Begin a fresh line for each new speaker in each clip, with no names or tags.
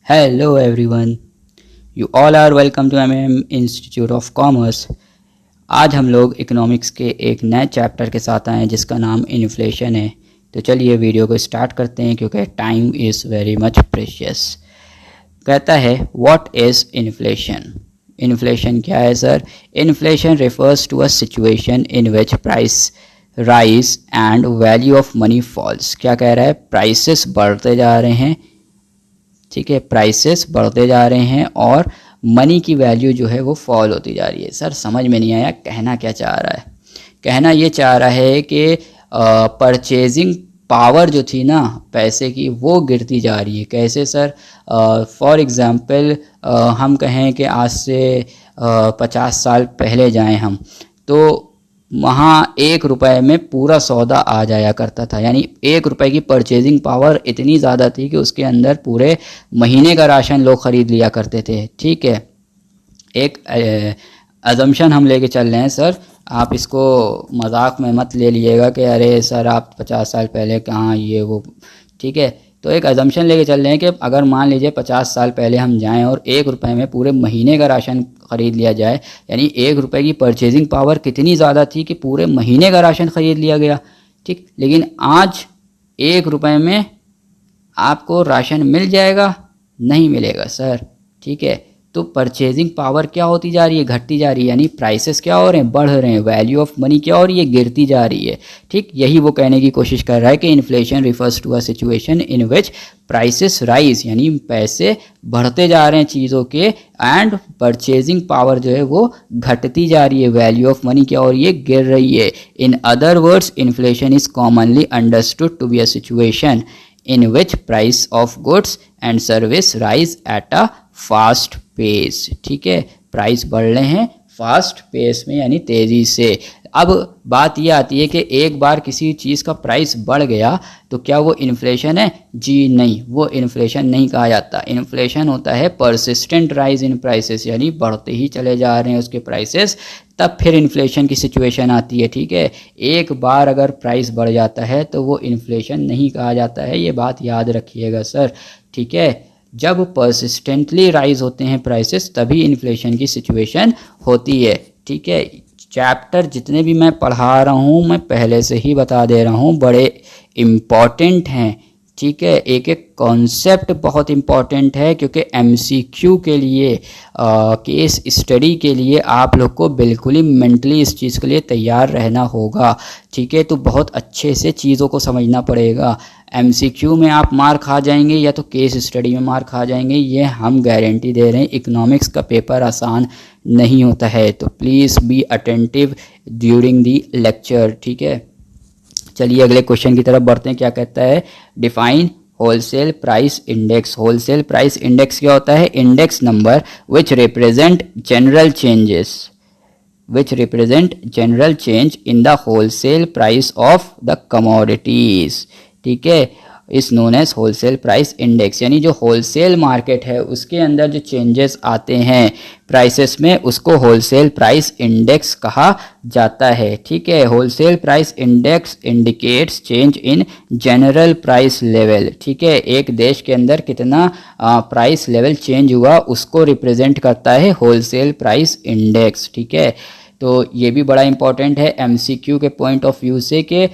Hello everyone, you all are welcome to MM Institute of Commerce। आज हम लोग economics के एक नए चैप्टर के साथ आए हैं जिसका नाम इन्फ्लेशन है। तो चलिए वीडियो को स्टार्ट करते हैं क्योंकि time is very much precious. कहता है व्हाट इज़ इन्फ्लेशन। इन्फ्लेशन क्या है sir? Inflation refers to a situation in which price rise and value of money falls. क्या कह रहा है? प्राइसेस बढ़ते जा रहे हैं, ठीक है, प्राइसेस बढ़ते जा रहे हैं और मनी की वैल्यू जो है वो फॉल होती जा रही है। सर समझ में नहीं आया कहना क्या चाह रहा है। कहना ये चाह रहा है कि परचेजिंग पावर जो थी ना पैसे की वो गिरती जा रही है। कैसे सर? फॉर एग्ज़ाम्पल हम कहें कि आज से 50 साल पहले जाएं हम, तो वहाँ 1 रुपए में पूरा सौदा आ जाया करता था। यानी 1 रुपए की परचेजिंग पावर इतनी ज़्यादा थी कि उसके अंदर पूरे महीने का राशन लोग ख़रीद लिया करते थे। ठीक है, एक अजम्पशन हम लेके चल रहे हैं सर, आप इसको मजाक में मत ले लीजिएगा कि अरे सर आप 50 साल पहले कहाँ ये वो। ठीक है, तो एक अजम्पशन लेके चल रहे हैं कि अगर मान लीजिए 50 साल पहले हम जाएं और 1 रुपए में पूरे महीने का राशन ख़रीद लिया जाए, यानी 1 रुपए की परचेजिंग पावर कितनी ज़्यादा थी कि पूरे महीने का राशन ख़रीद लिया गया। ठीक, लेकिन आज 1 रुपए में आपको राशन मिल जाएगा? नहीं मिलेगा सर। ठीक है, तो परचेजिंग पावर क्या होती जा रही है? घटती जा रही है। यानी प्राइसेस क्या हो रहे हैं? बढ़ रहे हैं। वैल्यू ऑफ मनी क्या हो रही है? गिरती जा रही है। ठीक, यही वो कहने की कोशिश कर रहा है कि inflation refers to a situation in which prices rise, यानी पैसे बढ़ते जा रहे हैं चीज़ों के, एंड परचेजिंग पावर जो है वो घटती जा रही है। वैल्यू ऑफ मनी क्या हो रही है? गिर रही है। In other words inflation is commonly understood to be a situation in which price of goods and service rise at a fast pace। ठीक है, प्राइस बढ़ रहे हैं फास्ट पेस में यानी तेज़ी से। अब बात ये आती है कि एक बार किसी चीज़ का प्राइस बढ़ गया तो क्या वो इन्फ्लेशन है? जी नहीं, वो इन्फ्लेशन नहीं कहा जाता। इन्फ्लेशन होता है परसिस्टेंट राइज इन प्राइसेस, यानी बढ़ते ही चले जा रहे हैं उसके प्राइसेस, तब फिर इन्फ्लेशन की सिचुएशन आती है। ठीक है, एक बार अगर प्राइस बढ़ जाता है तो वो इन्फ्लेशन नहीं कहा जाता है, ये बात याद रखिएगा सर। ठीक है, जब परसिस्टेंटली राइज होते हैं प्राइसेस तभी इन्फ्लेशन की सिचुएशन होती है। ठीक है, चैप्टर जितने भी मैं पढ़ा रहा हूँ मैं पहले से ही बता दे रहा हूँ, बड़े इम्पॉर्टेंट हैं। ठीक है, एक एक कॉन्सेप्ट बहुत इम्पॉर्टेंट है क्योंकि एमसीक्यू के लिए, केस स्टडी के लिए आप लोग को बिल्कुल ही मेंटली इस चीज़ के लिए तैयार रहना होगा। ठीक है, तो बहुत अच्छे से चीज़ों को समझना पड़ेगा। एमसीक्यू में आप मार खा जाएंगे या तो केस स्टडी में मार खा जाएंगे, ये हम गारंटी दे रहे हैं। इकोनॉमिक्स का पेपर आसान नहीं होता है, तो please be attentive during the lecture. ठीक है, चलिए अगले क्वेश्चन की तरफ बढ़ते हैं। क्या कहता है? Define wholesale price index. Wholesale price index क्या होता है? Index number which represent general changes, which represent general change in the wholesale price of the commodities। ठीक है, इस known as wholesale price index, यानी जो होलसेल मार्केट है उसके अंदर जो चेंजेस आते हैं प्राइसेस में उसको होलसेल प्राइस इंडेक्स कहा जाता है। ठीक है, wholesale price index indicates change in general price level. ठीक है, एक देश के अंदर कितना प्राइस लेवल चेंज हुआ उसको रिप्रेजेंट करता है होलसेल प्राइस इंडेक्स। ठीक है, तो ये भी बड़ा इंपॉर्टेंट है एमसीक्यू के पॉइंट ऑफ व्यू से कि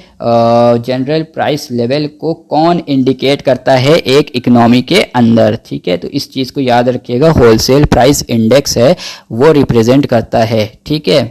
जनरल प्राइस लेवल को कौन इंडिकेट करता है एक इकोनॉमी के अंदर। ठीक है, तो इस चीज़ को याद रखिएगा, होलसेल प्राइस इंडेक्स है वो रिप्रेजेंट करता है। ठीक है,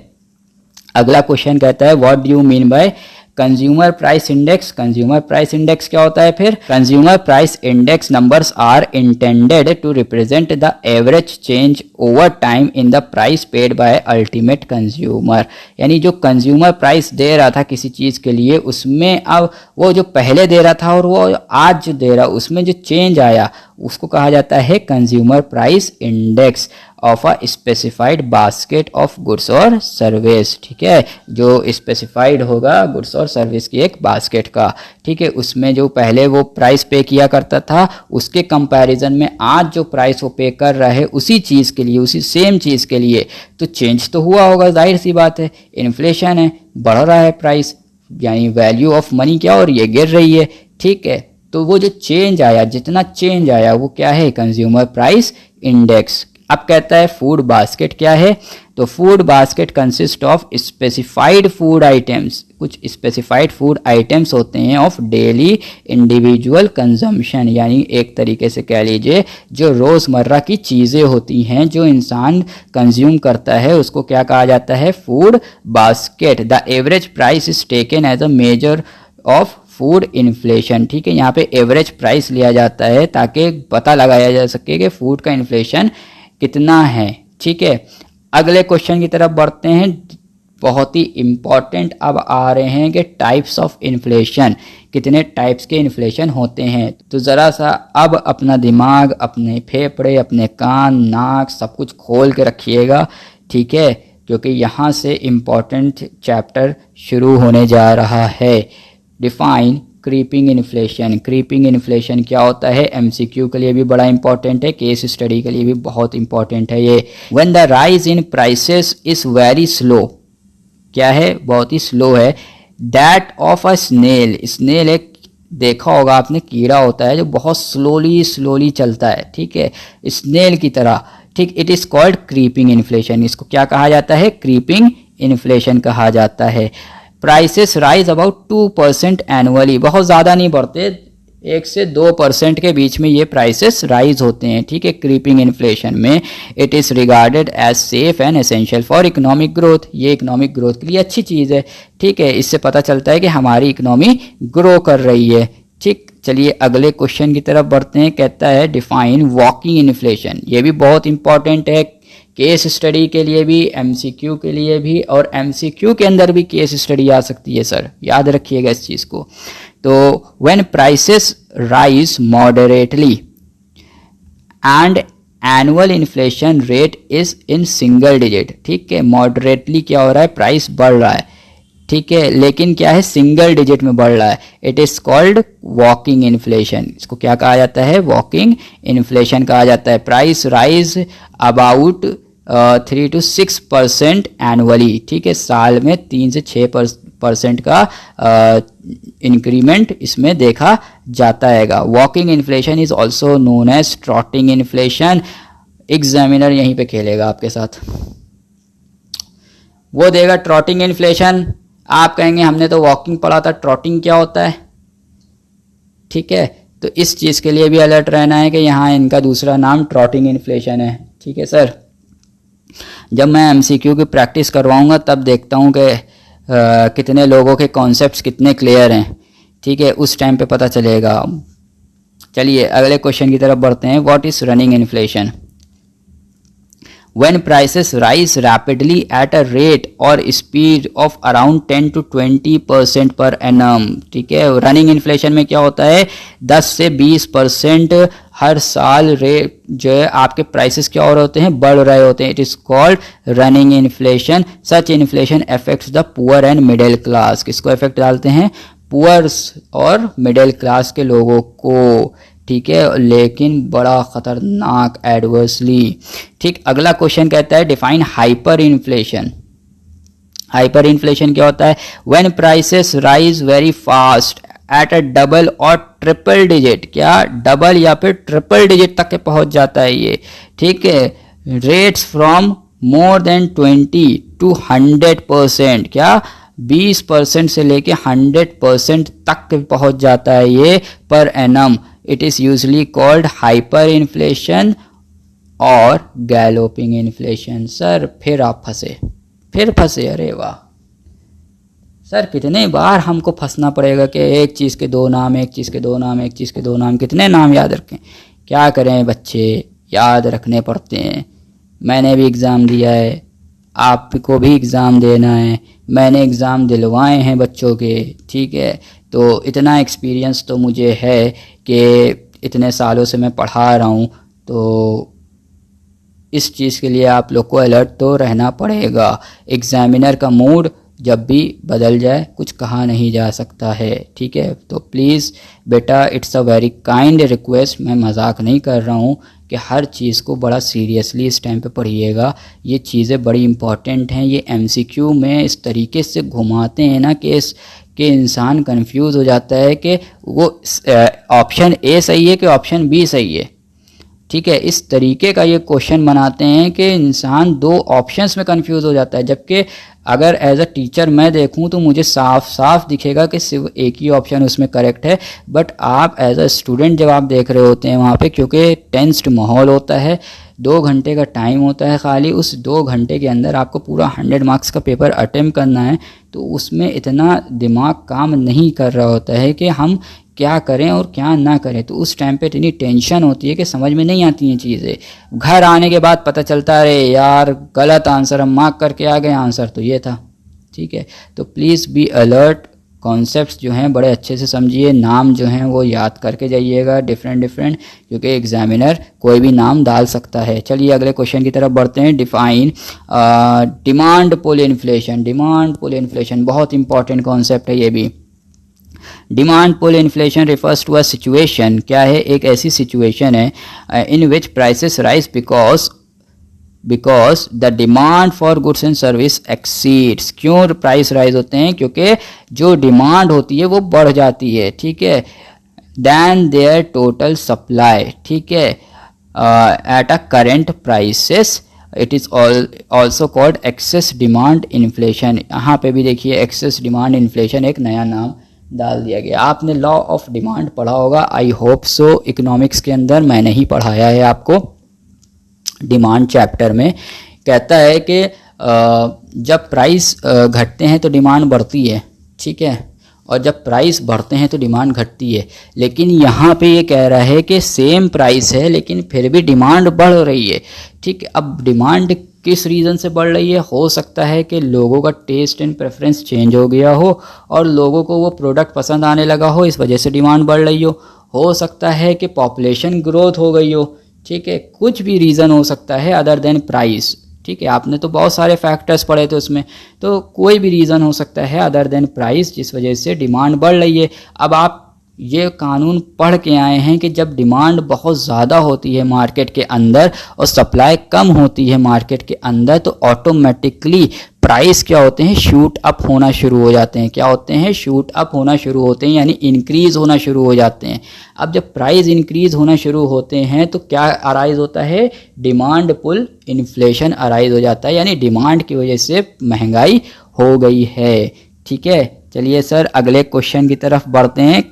अगला क्वेश्चन कहता है what do you mean by consumer price index. Consumer price index क्या होता है फिर? Consumer price index numbers are intended to represent the average change over time in the price paid by ultimate consumer. यानी जो consumer price दे रहा था किसी चीज़ के लिए, उसमें अब वो जो पहले दे रहा था और वो आज जो दे रहा उसमें जो चेंज आया उसको कहा जाता है consumer price index of a specified basket of goods और सर्विस। ठीक है, जो स्पेसिफाइड होगा गुड्स और सर्विस की एक बास्केट का। ठीक है, उसमें जो पहले वो प्राइस पे किया करता था उसके कंपैरिजन में आज जो प्राइस वो पे कर रहा है उसी चीज़ के लिए, उसी सेम चीज़ के लिए, तो चेंज तो हुआ होगा, जाहिर सी बात है। इन्फ्लेशन है, बढ़ रहा है प्राइस, यानी वैल्यू ऑफ मनी क्या हो रही है? गिर रही है। ठीक है, तो वो जो चेंज आया, जितना चेंज आया वो क्या है, कंज्यूमर प्राइस इंडेक्स। अब कहता है फूड बास्केट क्या है, तो food basket consist of specified food items, कुछ स्पेसिफाइड फूड आइटम्स होते हैं ऑफ डेली इंडिविजुअल कंजम्पशन, यानी एक तरीके से कह लीजिए जो रोज़मर्रा की चीज़ें होती हैं जो इंसान कंज्यूम करता है उसको क्या कहा जाता है, food basket. The average price is taken as a measure of food inflation. ठीक है, यहाँ पे एवरेज प्राइस लिया जाता है ताकि पता लगाया जा सके कि फूड का इन्फ्लेशन कितना है। ठीक है, अगले क्वेश्चन की तरफ बढ़ते हैं, बहुत ही इम्पॉर्टेंट अब आ रहे हैं कि टाइप्स ऑफ इन्फ्लेशन, कितने टाइप्स के इन्फ्लेशन होते हैं। तो ज़रा सा अब अपना दिमाग, अपने फेफड़े, अपने कान, नाक सब कुछ खोल के रखिएगा। ठीक है, क्योंकि यहाँ से इम्पॉर्टेंट चैप्टर शुरू होने जा रहा है। Define creeping inflation. Creeping inflation क्या होता है, एमसीक्यू के लिए भी बड़ा इंपॉर्टेंट है, केस स्टडी के लिए भी बहुत इंपॉर्टेंट है ये। When the rise in prices is very slow, क्या है, बहुत ही स्लो है। That of a snail, snail एक देखा होगा आपने कीड़ा होता है जो बहुत स्लोली चलता है। ठीक है, स्नेल की तरह। ठीक, it is called creeping inflation. इसको क्या कहा जाता है, क्रीपिंग इन्फ्लेशन कहा जाता है। प्राइसेस राइज अबाउट 2% एनुअली, बहुत ज़्यादा नहीं बढ़ते, 1 से 2% के बीच में ये प्राइसेस राइज होते हैं। ठीक है, क्रीपिंग इन्फ्लेशन में। It is regarded as safe and essential for economic growth, ये इकोनॉमिक ग्रोथ के लिए अच्छी चीज़ है। ठीक है, इससे पता चलता है कि हमारी इकोनॉमी ग्रो कर रही है। ठीक, चलिए अगले क्वेश्चन की तरफ बढ़ते हैं। कहता है डिफाइन वॉकिंग इन्फ्लेशन, ये भी बहुत इंपॉर्टेंट है केस स्टडी के लिए भी, एमसीक्यू के लिए भी, और एमसीक्यू के अंदर भी केस स्टडी आ सकती है सर, याद रखिएगा इस चीज़ को। तो when prices rise moderately and annual inflation rate is in single digit. ठीक है, मॉडरेटली क्या हो रहा है, प्राइस बढ़ रहा है। ठीक है, लेकिन क्या है, सिंगल डिजिट में बढ़ रहा है। It is called walking inflation. इसको क्या कहा जाता है, वॉकिंग इन्फ्लेशन कहा जाता है। Price rise about 3 to 6% annually. ठीक है, साल में 3 से 6% का इंक्रीमेंट इसमें देखा जाता है। Walking inflation is also known as trotting inflation. Examiner यहीं पे खेलेगा आपके साथ, वो देगा ट्रॉटिंग इन्फ्लेशन, आप कहेंगे हमने तो वॉकिंग पढ़ा था, ट्रॉटिंग क्या होता है। ठीक है, तो इस चीज़ के लिए भी अलर्ट रहना है कि यहाँ इनका दूसरा नाम ट्रॉटिंग इन्फ्लेशन है। ठीक है सर, जब मैं एमसीक्यू की प्रैक्टिस करवाऊँगा तब देखता हूँ कि कितने लोगों के कॉन्सेप्ट्स कितने क्लियर हैं। ठीक है, उस टाइम पे पता चलेगा। चलिए अगले क्वेश्चन की तरफ बढ़ते हैं। What is running inflation? When prices rise rapidly at a rate or speed of around 10 to 20% per annum। ठीक है, रनिंग इन्फ्लेशन में क्या होता है, 10 से 20% हर साल रेट जो है आपके प्राइसेस क्या हो रहे होते हैं, बढ़ रहे होते हैं। It is called running inflation. Such inflation affects the poor and middle class. किसको इफेक्ट डालते हैं, पुअर्स और मिडिल क्लास के लोगों को। ठीक है, लेकिन बड़ा खतरनाक एडवर्सली। ठीक, अगला क्वेश्चन कहता है define hyper inflation. Hyper inflation क्या होता है, when prices rise very fast at a double और ट्रिपल डिजिट। क्या डबल या फिर ट्रिपल डिजिट तक के पहुंच जाता है ये। ठीक है, rates from more than 20 to 100%। क्या 20% से लेके 100% तक पहुंच जाता है ये per annum. It is usually called hyper inflation और गैलोपिंग इन्फ्लेशन। सर फिर आप फिर फंसे, अरे वाह सर, कितने बार हमको फंसना पड़ेगा कि एक चीज़ के दो नाम, एक चीज़ के दो नाम, एक चीज़ के दो नाम, कितने नाम याद रखें। क्या करें बच्चे, याद रखने पड़ते हैं। मैंने भी एग्ज़ाम दिया है, आपको भी एग्ज़ाम देना है, मैंने एग्ज़ाम दिलवाए हैं बच्चों के। ठीक है, तो इतना एक्सपीरियंस तो मुझे है कि इतने सालों से मैं पढ़ा रहा हूँ, तो इस चीज़ के लिए आप लोग को अलर्ट तो रहना पड़ेगा। एग्ज़ामिनर का मूड जब भी बदल जाए कुछ कहा नहीं जा सकता है। ठीक है, तो प्लीज़ बेटा, it's a very kind request, मैं मजाक नहीं कर रहा हूँ, कि हर चीज़ को बड़ा सीरियसली इस टाइम पे पढ़िएगा। ये चीज़ें बड़ी इंपॉर्टेंट हैं। ये एमसीक्यू में इस तरीके से घुमाते हैं ना कि इंसान कंफ्यूज हो जाता है कि वो ऑप्शन ए सही है कि ऑप्शन बी सही है। ठीक है, इस तरीके का ये क्वेश्चन बनाते हैं कि इंसान दो ऑप्शंस में कंफ्यूज हो जाता है, जबकि अगर एज अ टीचर मैं देखूं तो मुझे साफ साफ दिखेगा कि सिर्फ एक ही ऑप्शन उसमें करेक्ट है। बट आप एज अ स्टूडेंट जब आप देख रहे होते हैं वहाँ पे, क्योंकि टेंस्ड माहौल होता है, 2 घंटे का टाइम होता है खाली, उस 2 घंटे के अंदर आपको पूरा 100 मार्क्स का पेपर अटेम्प्ट करना है, तो उसमें इतना दिमाग काम नहीं कर रहा होता है कि हम क्या करें और क्या ना करें। तो उस टाइम पे इतनी टेंशन होती है कि समझ में नहीं आती हैं चीज़ें। घर आने के बाद पता चलता है अरे यार गलत आंसर, हम मार्क करके आ गए, आंसर तो ये था। ठीक है, तो प्लीज़ बी अलर्ट, कॉन्सेप्ट्स जो हैं बड़े अच्छे से समझिए, नाम जो हैं वो याद करके जाइएगा डिफरेंट, क्योंकि एग्जामिनर कोई भी नाम डाल सकता है। चलिए अगले क्वेश्चन की तरफ बढ़ते हैं। Define demand pull inflation. Demand pull inflation बहुत इंपॉर्टेंट कॉन्सेप्ट है ये भी। Demand pull inflation refers to a situation, क्या है, एक ऐसी सिचुएशन है in which prices rise because the demand for goods and service exceeds. क्यों प्राइस राइज होते हैं? क्योंकि जो डिमांड होती है वो बढ़ जाती है, ठीक है, दैन देयर टोटल सप्लाई, ठीक है, at a current prices. It is also called excess demand inflation. यहाँ पे भी देखिए एक्सेस डिमांड इन्फ्लेशन एक नया नाम डाल दिया गया। आपने लॉ ऑफ डिमांड पढ़ा होगा, आई होप सो, इकोनॉमिक्स के अंदर, मैंने ही पढ़ाया है आपको। डिमांड चैप्टर में कहता है कि जब प्राइस घटते हैं तो डिमांड बढ़ती है, ठीक है, और जब प्राइस बढ़ते हैं तो डिमांड घटती है। लेकिन यहाँ पे ये कह रहा है कि सेम प्राइस है लेकिन फिर भी डिमांड बढ़ रही है। ठीक है, अब डिमांड किस रीज़न से बढ़ रही है? हो सकता है कि लोगों का टेस्ट एंड प्रेफरेंस चेंज हो गया हो और लोगों को वो प्रोडक्ट पसंद आने लगा हो, इस वजह से डिमांड बढ़ रही हो सकता है कि पॉपुलेशन ग्रोथ हो गई हो, ठीक है, कुछ भी रीज़न हो सकता है अदर देन प्राइस। ठीक है, आपने तो बहुत सारे फैक्टर्स पढ़े थे उसमें, तो कोई भी रीज़न हो सकता है अदर देन प्राइस जिस वजह से डिमांड बढ़ रही है। अब आप ये कानून पढ़ के आए हैं कि जब डिमांड बहुत ज़्यादा होती है मार्केट के अंदर और सप्लाई कम होती है मार्केट के अंदर, तो ऑटोमेटिकली प्राइस क्या होते हैं, शूट अप होना शुरू हो जाते हैं। क्या होते हैं? शूट अप होना शुरू होते हैं, यानी इंक्रीज़ होना शुरू हो जाते हैं। अब जब प्राइस इंक्रीज़ होना शुरू होते हैं तो क्या अराइज होता है? डिमांड पुल इन्फ्लेशन अराइज हो जाता है, यानी डिमांड की वजह से महंगाई हो गई है। ठीक है, चलिए सर अगले क्वेश्चन की तरफ बढ़ते हैं।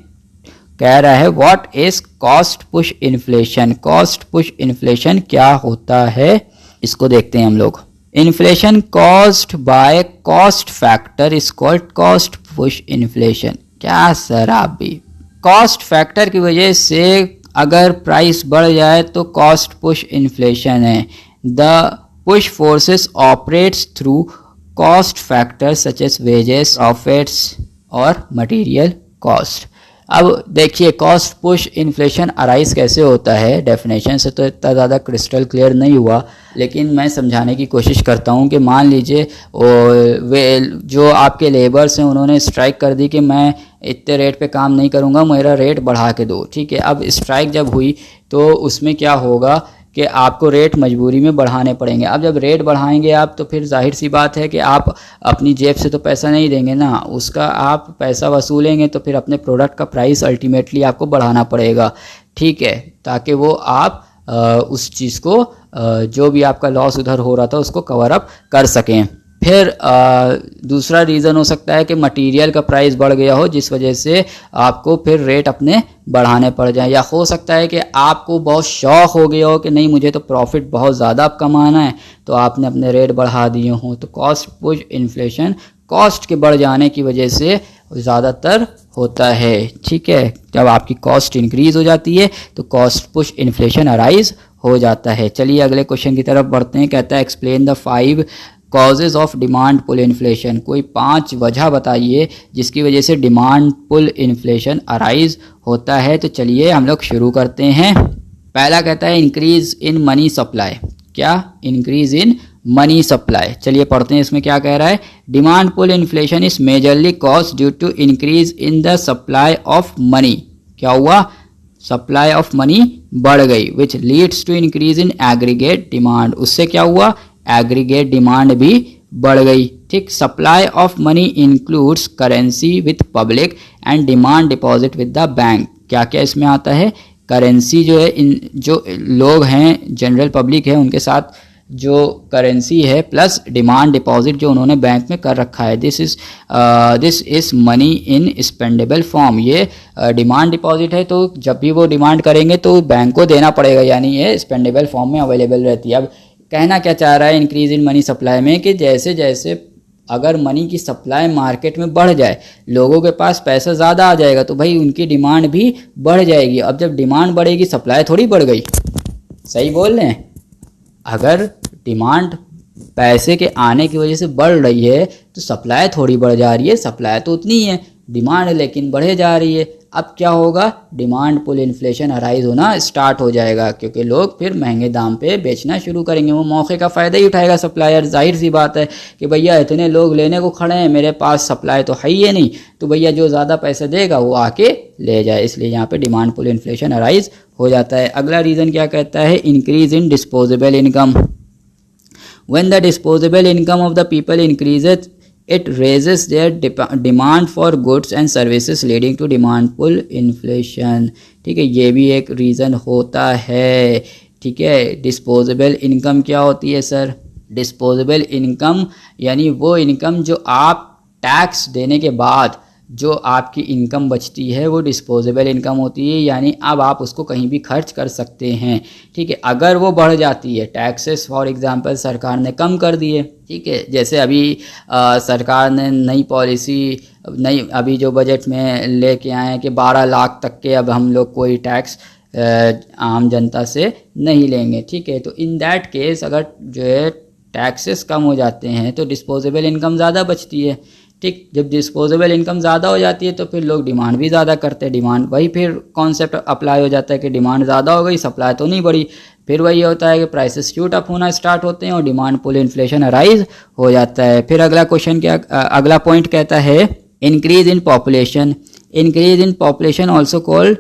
कह रहा है what is cost push inflation. Cost push inflation क्या होता है, इसको देखते हैं हम लोग। Inflation caused by cost factor is called cost push inflation. क्या सर आप भी, कॉस्ट फैक्टर की वजह से अगर प्राइस बढ़ जाए तो कॉस्ट पुश इन्फ्लेशन है। The push forces operates through cost factors such as wages, profits और मटेरियल कॉस्ट। अब देखिए कॉस्ट पुश इन्फ्लेशन अराइज कैसे होता है, डेफिनेशन से तो इतना ज़्यादा क्रिस्टल क्लियर नहीं हुआ, लेकिन मैं समझाने की कोशिश करता हूँ कि मान लीजिए वे जो आपके लेबर्स हैं उन्होंने स्ट्राइक कर दी कि मैं इतने रेट पे काम नहीं करूँगा, मेरा रेट बढ़ा के दो। ठीक है, अब स्ट्राइक जब हुई तो उसमें क्या होगा कि आपको रेट मजबूरी में बढ़ाने पड़ेंगे। अब जब रेट बढ़ाएंगे आप तो फिर जाहिर सी बात है कि आप अपनी जेब से तो पैसा नहीं देंगे ना, उसका आप पैसा वसूलेंगे, तो फिर अपने प्रोडक्ट का प्राइस अल्टीमेटली आपको बढ़ाना पड़ेगा। ठीक है, ताकि वो आप उस चीज़ को जो भी आपका लॉस उधर हो रहा था उसको कवर अप कर सकें। फिर दूसरा रीज़न हो सकता है कि मटेरियल का प्राइस बढ़ गया हो जिस वजह से आपको फिर रेट अपने बढ़ाने पड़ जाए, या हो सकता है कि आपको बहुत शौक़ हो गया हो कि नहीं मुझे तो प्रॉफिट बहुत ज़्यादा अब कमाना है, तो आपने अपने रेट बढ़ा दिए हों। तो कॉस्ट पुश इन्फ्लेशन कॉस्ट के बढ़ जाने की वजह से ज़्यादातर होता है। ठीक है, जब आपकी कॉस्ट इंक्रीज़ हो जाती है तो कॉस्ट पुश इन्फ्लेशन अराइज हो जाता है। चलिए अगले क्वेश्चन की तरफ बढ़ते हैं। कहता है explain the 5 causes of demand pull inflation. कोई 5 वजह बताइए जिसकी वजह से डिमांड पुल इन्फ्लेशन अराइज होता है। तो चलिए हम लोग शुरू करते हैं। पहला कहता है इंक्रीज इन मनी सप्लाई। क्या? Increase in money supply. चलिए पढ़ते हैं इसमें क्या कह रहा है। Demand pull inflation is majorly cause due to increase in the supply of money. क्या हुआ? सप्लाई ऑफ मनी बढ़ गई, which leads to increase in aggregate demand. उससे क्या हुआ? एग्रीगेट डिमांड भी बढ़ गई। ठीक, supply of money includes currency with public and demand deposit with the bank. क्या क्या इसमें आता है? करेंसी जो है, इन जो लोग हैं जनरल पब्लिक है उनके साथ जो करेंसी है, प्लस डिमांड डिपॉजिट जो उन्होंने बैंक में कर रखा है। This is money in spendable form. ये डिमांड डिपॉजिट है, तो जब भी वो डिमांड करेंगे तो बैंक को देना पड़ेगा, यानी ये स्पेंडेबल फॉर्म में अवेलेबल रहती है। अब कहना क्या चाह रहा है इंक्रीज इन मनी सप्लाई में, कि जैसे जैसे अगर मनी की सप्लाई मार्केट में बढ़ जाए, लोगों के पास पैसा ज़्यादा आ जाएगा, तो भाई उनकी डिमांड भी बढ़ जाएगी। अब जब डिमांड बढ़ेगी, सप्लाई थोड़ी बढ़ गई। सही बोल रहे हैं? अगर डिमांड पैसे के आने की वजह से बढ़ रही है तो सप्लाई थोड़ी बढ़ जा रही है। सप्लाई तो उतनी ही है, डिमांड लेकिन बढ़े जा रही है। अब क्या होगा? डिमांड पुल इन्फ्लेशन अराइज होना स्टार्ट हो जाएगा, क्योंकि लोग फिर महंगे दाम पे बेचना शुरू करेंगे। वो मौके का फ़ायदा ही उठाएगा सप्लायर। जाहिर सी बात है कि भैया इतने लोग लेने को खड़े हैं, मेरे पास सप्लाई तो है ही नहीं, तो भैया जो ज़्यादा पैसे देगा वो आके ले जाए। इसलिए यहाँ पे डिमांड पुल इन्फ्लेशन अराइज हो जाता है। अगला रीज़न क्या कहता है? Increase in disposable income. When the disposable income of the people increases, it raises their demand for goods and services leading to demand pull inflation। ठीक है, ये भी एक रीज़न होता है। ठीक है, डिस्पोजेबल इनकम क्या होती है सर? डिस्पोजेबल इनकम यानी वो इनकम जो आप टैक्स देने के बाद जो आपकी इनकम बचती है वो डिस्पोजेबल इनकम होती है, यानी अब आप उसको कहीं भी खर्च कर सकते हैं। ठीक है, अगर वो बढ़ जाती है, टैक्सेस फॉर एग्जांपल सरकार ने कम कर दिए, ठीक है, जैसे अभी सरकार ने नई पॉलिसी अभी जो बजट में लेके आए हैं कि 12 लाख तक के अब हम लोग कोई टैक्स आम जनता से नहीं लेंगे। ठीक है, तो इन दैट केस अगर जो है टैक्सेस कम हो जाते हैं तो डिस्पोजेबल इनकम ज़्यादा बचती है। ठीक, जब डिस्पोजेबल इनकम ज़्यादा हो जाती है तो फिर लोग डिमांड भी ज़्यादा करते हैं। डिमांड वही फिर कॉन्सेप्ट अप्लाई हो जाता है कि डिमांड ज़्यादा हो गई, सप्लाई तो नहीं बढ़ी, फिर वही होता है कि प्राइसेस शूट अप होना स्टार्ट होते हैं और डिमांड पुल इन्फ्लेशन अराइज हो जाता है। फिर अगला क्वेश्चन क्या, अगला पॉइंट कहता है increase in population. Increase in population also called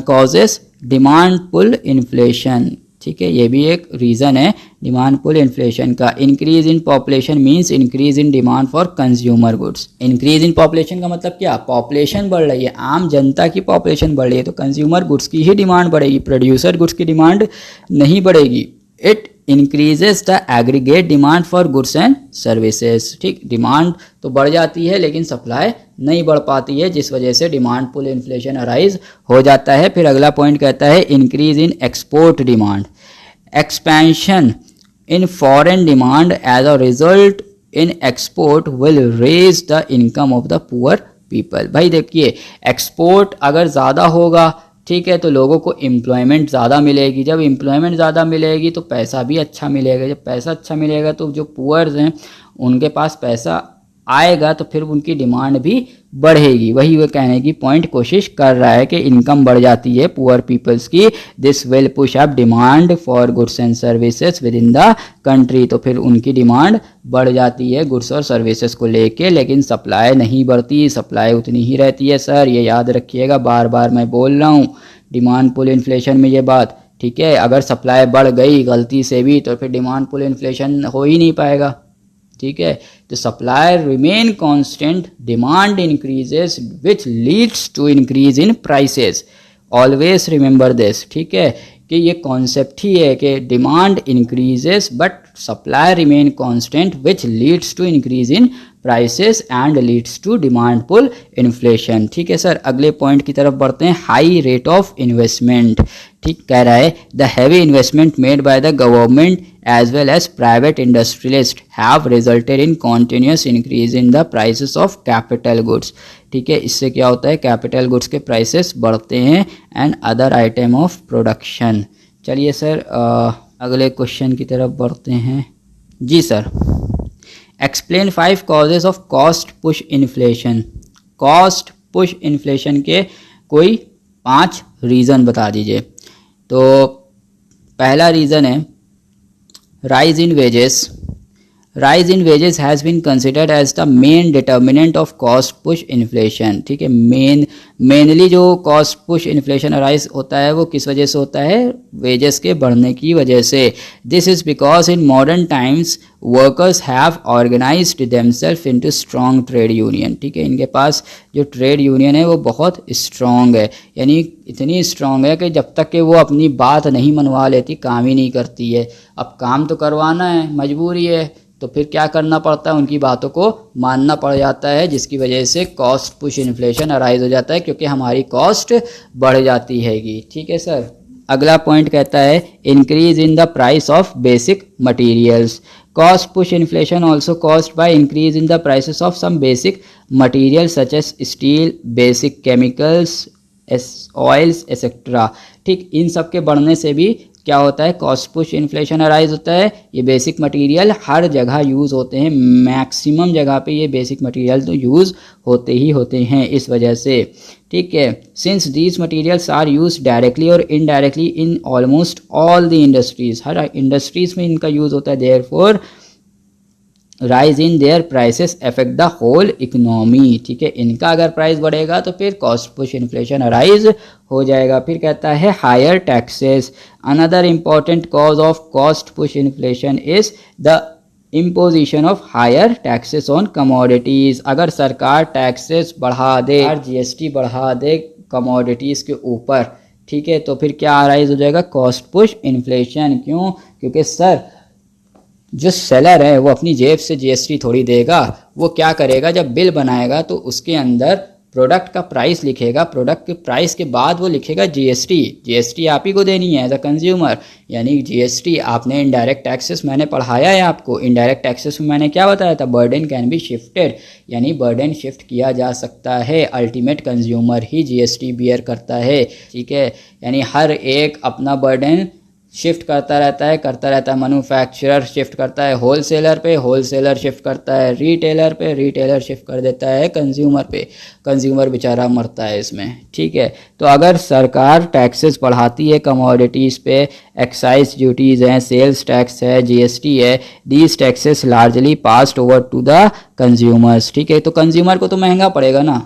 causes demand pull inflation. ठीक है, ये भी एक रीज़न है डिमांड पुल इन्फ्लेशन का। Increase in population means increase in demand for consumer goods. Increase in population का मतलब क्या? पॉपुलेशन बढ़ रही है, आम जनता की पॉपुलेशन बढ़ रही है, तो कंज्यूमर गुड्स की ही डिमांड बढ़ेगी, प्रोड्यूसर गुड्स की डिमांड नहीं बढ़ेगी। It increases the aggregate demand for goods and services. ठीक, डिमांड तो बढ़ जाती है लेकिन सप्लाई नहीं बढ़ पाती है, जिस वजह से डिमांड पुल इन्फ्लेशन अराइज हो जाता है। फिर अगला पॉइंट कहता है increase in export demand. Expansion in foreign demand as a result in export will raise the income of the poor people। भाई देखिए, एक्सपोर्ट अगर ज़्यादा होगा, ठीक है, तो लोगों को एम्प्लॉयमेंट ज़्यादा मिलेगी। जब एम्प्लॉयमेंट ज़्यादा मिलेगी तो पैसा भी अच्छा मिलेगा। जब पैसा अच्छा मिलेगा तो जो पुअर्स हैं उनके पास पैसा आएगा तो फिर उनकी डिमांड भी बढ़ेगी। वही वो कहने की पॉइंट कोशिश कर रहा है कि इनकम बढ़ जाती है पुअर पीपल्स की। This will push up demand for goods and services with in the country. तो फिर उनकी डिमांड बढ़ जाती है गुड्स और सर्विसेज को लेके, लेकिन सप्लाई नहीं बढ़ती, सप्लाई उतनी ही रहती है। सर ये याद रखिएगा, बार बार मैं बोल रहा हूँ डिमांड पुल इन्फ्लेशन में ये बात। ठीक है, अगर सप्लाई बढ़ गई गलती से भी तो फिर डिमांड पुल इन्फ्लेशन हो ही नहीं पाएगा। ठीक है, तो supply remain constant, demand increases which leads to increase in prices. Always remember this. ठीक है, कि ये कॉन्सेप्ट ही है कि demand increases but supply remain constant which leads to increase in prices and leads to demand pull inflation. ठीक है sir, अगले पॉइंट की तरफ बढ़ते हैं। High rate of investment. ठीक, कह रहा है the heavy investment made by the government as well as private industrialists have resulted in continuous increase in the prices of capital goods। ठीक है, इससे क्या होता है, कैपिटल गुड्स के प्राइसेस बढ़ते हैं and other item of production. चलिए सर अगले क्वेश्चन की तरफ बढ़ते हैं। जी sir, explain 5 causes of cost push inflation. Cost push inflation के कोई 5 रीज़न बता दीजिए। तो पहला रीज़न है rise in wages. Rise in wages has been considered as the main determinant of cost push inflation. ठीक है, मेनली जो कॉस्ट पुश इन्फ्लेशन अराइज होता है वो किस वजह से होता है, वेजेस के बढ़ने की वजह से। This is because in modern times workers have organized themselves into strong trade union. ठीक है, इनके पास जो ट्रेड यूनियन है वो बहुत स्ट्रॉन्ग है, यानी इतनी स्ट्रॉन्ग है कि जब तक कि वो अपनी बात नहीं मनवा लेती काम ही नहीं करती है। अब काम तो करवाना है, मजबूरी है, तो फिर क्या करना पड़ता है, उनकी बातों को मानना पड़ जाता है, जिसकी वजह से कॉस्ट पुश इन्फ्लेशन अराइज हो जाता है, क्योंकि हमारी कॉस्ट बढ़ जाती हैगी। ठीक है सर, अगला पॉइंट कहता है increase in the price of basic materials. Cost push inflation also caused by increase in the prices of some basic material such as steel, basic chemicals, oils etcetera. ठीक, इन सब के बढ़ने से भी क्या होता है, कॉस्ट पुश इन्फ्लेशन अराइज होता है। ये बेसिक मटेरियल हर जगह यूज़ होते हैं, मैक्सिमम जगह पे ये बेसिक मटेरियल तो यूज़ होते ही होते हैं इस वजह से। ठीक है, since these materials are use directly और indirectly in almost all the industries, हर इंडस्ट्रीज में इनका यूज़ होता है, therefore rise in their prices affect the whole economy. ठीक है, इनका अगर प्राइस बढ़ेगा तो फिर कॉस्ट पुश इन्फ्लेशन अराइज हो जाएगा। फिर कहता है higher taxes. Another important cause of cost push inflation is the imposition of higher taxes on commodities. अगर सरकार टैक्सेस बढ़ा दे, जीएसटी बढ़ा दे कमोडिटीज़ के ऊपर, ठीक है, तो फिर क्या अराइज हो जाएगा, कॉस्ट पुश इन्फ्लेशन। क्यों, क्योंकि सर जो सेलर है वो अपनी जेब से जीएसटी थोड़ी देगा, वो क्या करेगा, जब बिल बनाएगा तो उसके अंदर प्रोडक्ट का प्राइस लिखेगा, प्रोडक्ट के प्राइस के बाद वो लिखेगा जीएसटी। जीएसटी आप ही को देनी है एज अ कंज्यूमर, यानी जीएसटी आपने इनडायरेक्ट टैक्सेस मैंने पढ़ाया है आपको। इनडायरेक्ट टैक्सेस में मैंने क्या बताया था, बर्डन कैन बी शिफ्टेड, यानी बर्डन शिफ्ट किया जा सकता है, अल्टीमेट कंज्यूमर ही जीएसटी बियर करता है। ठीक है, यानी हर एक अपना बर्डन शिफ्ट करता रहता है। मैन्युफैक्चरर शिफ्ट करता है होलसेलर पे, होलसेलर शिफ्ट करता है रिटेलर पे, रिटेलर शिफ्ट कर देता है कंज्यूमर पे, कंज्यूमर बेचारा मरता है इसमें। ठीक है, तो अगर सरकार टैक्सेस बढ़ाती है कमोडिटीज़ पे, एक्साइज ड्यूटीज़ हैं, सेल्स टैक्स है, जीएसटी है, these taxes largely passed over to the consumers. ठीक है, तो कंज्यूमर को तो महंगा पड़ेगा ना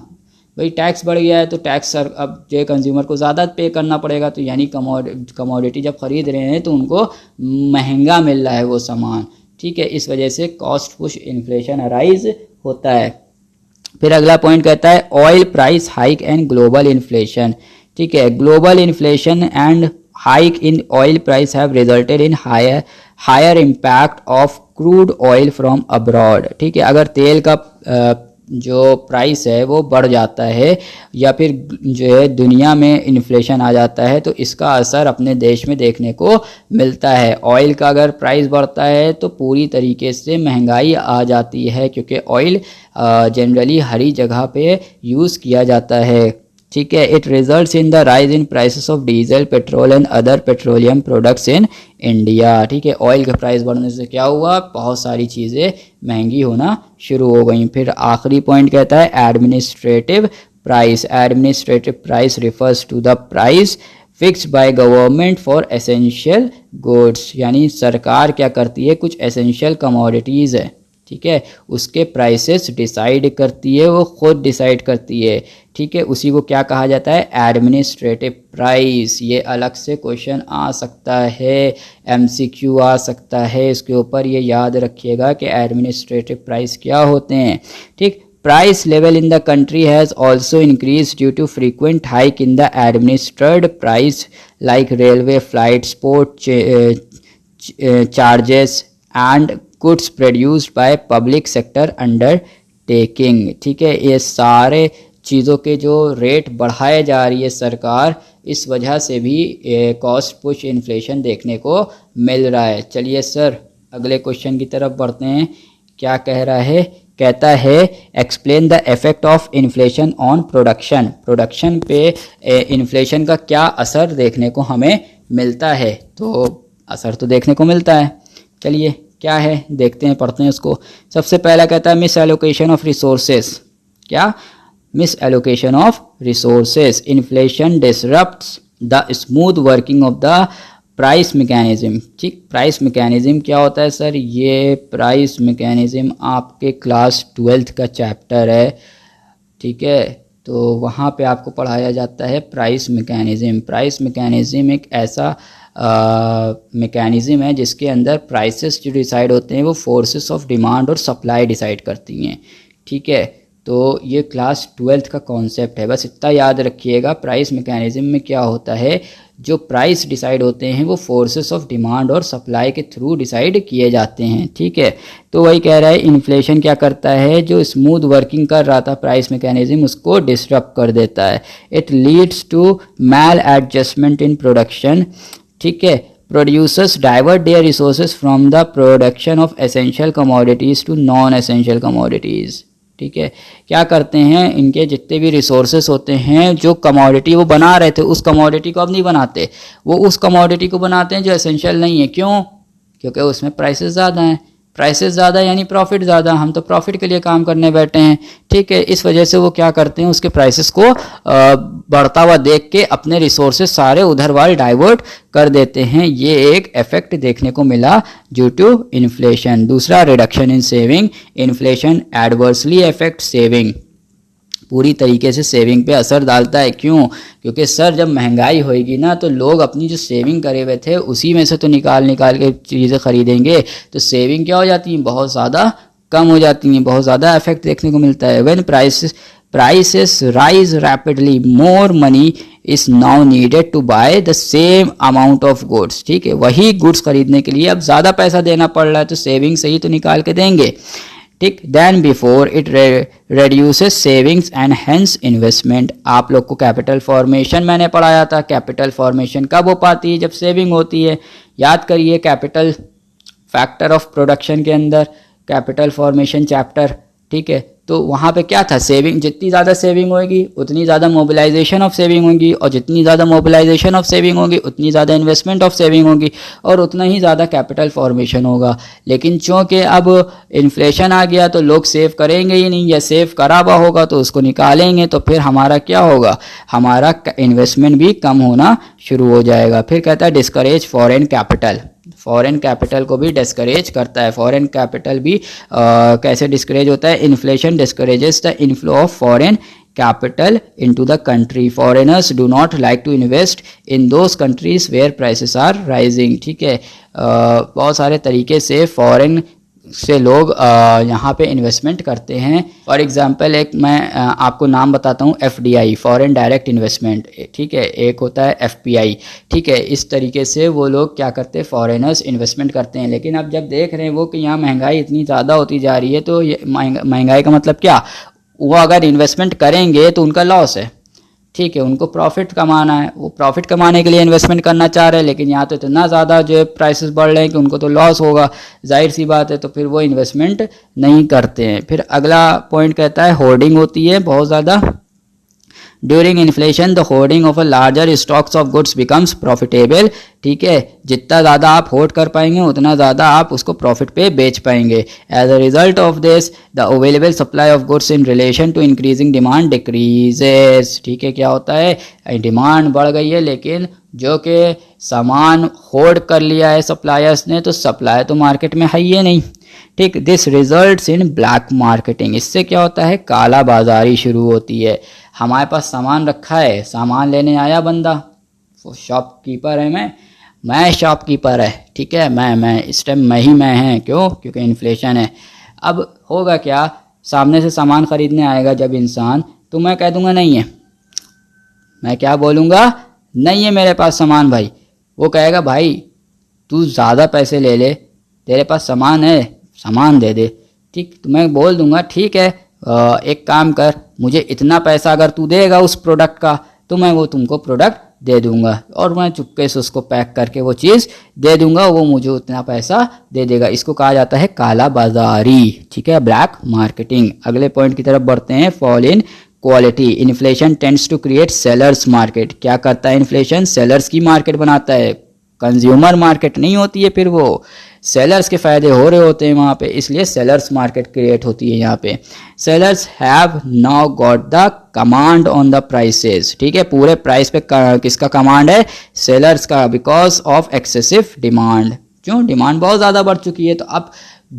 भाई, टैक्स बढ़ गया है तो टैक्स सर अब जो कंज्यूमर को ज़्यादा पे करना पड़ेगा, तो यानी कमोडिटी जब खरीद रहे हैं तो उनको महंगा मिल रहा है वो सामान। ठीक है, इस वजह से कॉस्ट पुश इन्फ्लेशन अराइज होता है। फिर अगला पॉइंट कहता है oil price hike and global inflation. ठीक है, global inflation and hike in oil price have resulted in higher impact of crude oil from abroad. ठीक है, अगर तेल का जो प्राइस है वो बढ़ जाता है या फिर जो है दुनिया में इन्फ्लेशन आ जाता है, तो इसका असर अपने देश में देखने को मिलता है। ऑयल का अगर प्राइस बढ़ता है तो पूरी तरीके से महंगाई आ जाती है, क्योंकि ऑयल जनरली हर जगह पे यूज़ किया जाता है। ठीक है, it results in the rise in prices of diesel, petrol and other petroleum products in India. ठीक है, ऑयल का प्राइस बढ़ने से क्या हुआ, बहुत सारी चीज़ें महंगी होना शुरू हो गई। फिर आखिरी पॉइंट कहता है administrative price. Administrative price refers to the price fixed by government for essential goods, यानी सरकार क्या करती है, कुछ एसेंशियल कमोडिटीज़ है, ठीक है, उसके प्राइसेस डिसाइड करती है, वो खुद डिसाइड करती है। ठीक है, उसी को क्या कहा जाता है, एडमिनिस्ट्रेटिव प्राइस। ये अलग से क्वेश्चन आ सकता है, एमसीक्यू आ सकता है इसके ऊपर, ये याद रखिएगा कि एडमिनिस्ट्रेटिव प्राइस क्या होते हैं। ठीक, price level in the country has also increased due to frequent hike in the administered price like railway flights, port charges and goods produced by public sector undertaking। ठीक है, ये सारे चीज़ों के जो रेट बढ़ाए जा रही है सरकार, इस वजह से भी कॉस्ट पुश इन्फ्लेशन देखने को मिल रहा है। चलिए सर अगले क्वेश्चन की तरफ बढ़ते हैं। क्या कह रहा है, कहता है explain the effect of inflation on production. Production पे इन्फ्लेशन का क्या असर देखने को हमें मिलता है, तो असर तो देखने को मिलता है। चलिए क्या है देखते हैं, पढ़ते हैं उसको। सबसे पहला कहता है मिस एलोकेशन ऑफ रिसोर्सेस। क्या, misallocation of resources. Inflation disrupts the smooth working of the price mechanism. ठीक, प्राइस मैकेनिज्म क्या होता है सर? ये प्राइस मैकेनिज्म आपके क्लास 12th का चैप्टर है, ठीक है, तो वहाँ पे आपको पढ़ाया जाता है प्राइस मैकेनिज्म। प्राइस मैकेनिज्म एक ऐसा मैकेनिज्म है जिसके अंदर प्राइसेस जो डिसाइड होते हैं वो फोर्सेस ऑफ डिमांड और सप्लाई डिसाइड करती हैं, ठीक है। तो ये क्लास 12th का कॉन्सेप्ट है, बस इतना याद रखिएगा। प्राइस मैकेनिज्म में क्या होता है, जो प्राइस डिसाइड होते हैं वो फोर्सेस ऑफ डिमांड और सप्लाई के थ्रू डिसाइड किए जाते हैं, ठीक है। तो वही कह रहा है इन्फ्लेशन क्या करता है, जो स्मूथ वर्किंग कर रहा था प्राइस मैकेनिज्म उसको डिसरप्ट कर देता है। It leads to maladjustment in production, ठीक है। Producers divert their resources from the production of essential commodities to non essential commodities, ठीक है। क्या करते हैं, इनके जितने भी रिसोर्सेस होते हैं, जो कमोडिटी वो बना रहे थे उस कमोडिटी को अब नहीं बनाते, वो उस कमोडिटी को बनाते हैं जो एसेंशियल नहीं है। क्यों? क्योंकि उसमें प्राइसेस ज़्यादा हैं। प्राइसेस ज़्यादा यानी प्रॉफिट ज़्यादा, हम तो प्रॉफिट के लिए काम करने बैठे हैं, ठीक है। इस वजह से वो क्या करते हैं, उसके प्राइसेस को बढ़ता हुआ देख के अपने रिसोर्सेज सारे उधर वाल डाइवर्ट कर देते हैं। ये एक इफेक्ट देखने को मिला ड्यू टू इन्फ्लेशन। दूसरा, reduction in saving. Inflation adversely effect saving, पूरी तरीके से सेविंग पे असर डालता है। क्यों? क्योंकि सर जब महंगाई होएगी ना तो लोग अपनी जो सेविंग करे हुए थे उसी में से तो निकाल के चीज़ें खरीदेंगे, तो सेविंग क्या हो जाती है, बहुत ज़्यादा कम हो जाती हैं, बहुत ज़्यादा इफेक्ट देखने को मिलता है। When prices rise rapidly, more money is now needed to buy the same amount of goods, ठीक है। वही गुड्स खरीदने के लिए अब ज़्यादा पैसा देना पड़ रहा है, तो सेविंग से ही तो निकाल के देंगे, ठीक। Then before it reduces savings and hence investment. आप लोग को कैपिटल फॉर्मेशन मैंने पढ़ाया था। कैपिटल फॉर्मेशन कब हो पाती है, जब सेविंग होती है। याद करिए कैपिटल फैक्टर ऑफ प्रोडक्शन के अंदर कैपिटल फॉर्मेशन चैप्टर, ठीक है। तो वहाँ पे क्या था, सेविंग, जितनी ज़्यादा सेविंग होगी उतनी ज़्यादा मोबिलाइजेशन ऑफ सेविंग होगी, और जितनी ज़्यादा मोबिलाइजेशन ऑफ सेविंग होगी उतनी ज़्यादा इन्वेस्टमेंट ऑफ सेविंग होगी, और उतना ही ज़्यादा कैपिटल फॉर्मेशन होगा। लेकिन चूँकि अब इन्फ्लेशन आ गया तो लोग सेव करेंगे ही नहीं, या सेव करा हुआ होगा तो उसको निकालेंगे, तो फिर हमारा क्या होगा, हमारा इन्वेस्टमेंट भी कम होना शुरू हो जाएगा। फिर कहता है discourage foreign capital. Foreign capital को भी डिस्करेज करता है। फॉरेन कैपिटल भी कैसे डिस्करेज होता है, inflation discourages the inflow of foreign capital into the country. Foreigners do not like to invest in those countries where prices are rising, ठीक है। बहुत सारे तरीके से फॉरेन से लोग यहाँ पे इन्वेस्टमेंट करते हैं। फॉर एग्जांपल एक मैं आपको नाम बताता हूँ, FDI, फॉरेन डायरेक्ट इन्वेस्टमेंट, ठीक है। एक होता है FPI, ठीक है। इस तरीके से वो लोग क्या करते हैं, फॉरेनर्स इन्वेस्टमेंट करते हैं। लेकिन अब जब देख रहे हैं वो कि यहाँ महंगाई इतनी ज़्यादा होती जा रही है, तो ये महंगाई का मतलब क्या, वो अगर इन्वेस्टमेंट करेंगे तो उनका लॉस है, ठीक है। उनको प्रॉफिट कमाना है, वो प्रॉफिट कमाने के लिए इन्वेस्टमेंट करना चाह रहे हैं, लेकिन यहाँ तो इतना ज़्यादा जो है प्राइसेस बढ़ रहे हैं कि उनको तो लॉस होगा, जाहिर सी बात है, तो फिर वो इन्वेस्टमेंट नहीं करते हैं। फिर अगला पॉइंट कहता है होर्डिंग होती है बहुत ज़्यादा। During inflation the hoarding of a larger stocks of goods becomes profitable, ठीक है। जितना ज़्यादा आप होल्ड कर पाएंगे उतना ज़्यादा आप उसको प्रॉफिट पे बेच पाएंगे। As a result of this the available supply of goods in relation to increasing demand decreases, ठीक है। क्या होता है, डिमांड बढ़ गई है लेकिन जो कि सामान होल्ड कर लिया है सप्लायर्स ने, तो सप्लाई तो मार्केट में है ही नहीं, ठीक। This results in black marketing. इससे क्या होता है, काला बाजारी शुरू होती है। हमारे पास सामान रखा है, सामान लेने आया बंदा, शॉपकीपर है, मैं शॉपकीपर है, ठीक है। मैं इस टाइम मैं हैं, क्यों, क्योंकि इन्फ्लेशन है। अब होगा क्या, सामने से सामान खरीदने आएगा जब इंसान, तो मैं कह दूंगा नहीं है, मैं क्या बोलूँगा, नहीं है मेरे पास सामान भाई। वो कहेगा भाई तू ज़्यादा पैसे ले ले, तेरे पास सामान है, सामान दे दे, ठीक। तो मैं बोल दूंगा ठीक है, एक काम कर, मुझे इतना पैसा अगर तू देगा उस प्रोडक्ट का तो मैं वो तुमको प्रोडक्ट दे दूंगा, और मैं चुपके से उसको पैक करके वो चीज़ दे दूंगा, वो मुझे उतना पैसा दे देगा। इसको कहा जाता है काला बाजारी, ठीक है, ब्लैक मार्केटिंग। अगले पॉइंट की तरफ बढ़ते हैं, fall in quality. Inflation tends to create sellers market. क्या करता है इन्फ्लेशन, सेलर्स की मार्केट बनाता है, कंज्यूमर मार्केट नहीं होती है, फिर वो सेलर्स के फ़ायदे हो रहे होते हैं वहाँ पे, इसलिए सेलर्स मार्केट क्रिएट होती है यहाँ पे। Sellers have now got the command on the prices, ठीक है, पूरे प्राइस पे किसका कमांड है? सेलर्स का, बिकॉज ऑफ एक्सेसिव डिमांड। क्यों? डिमांड बहुत ज़्यादा बढ़ चुकी है, तो अब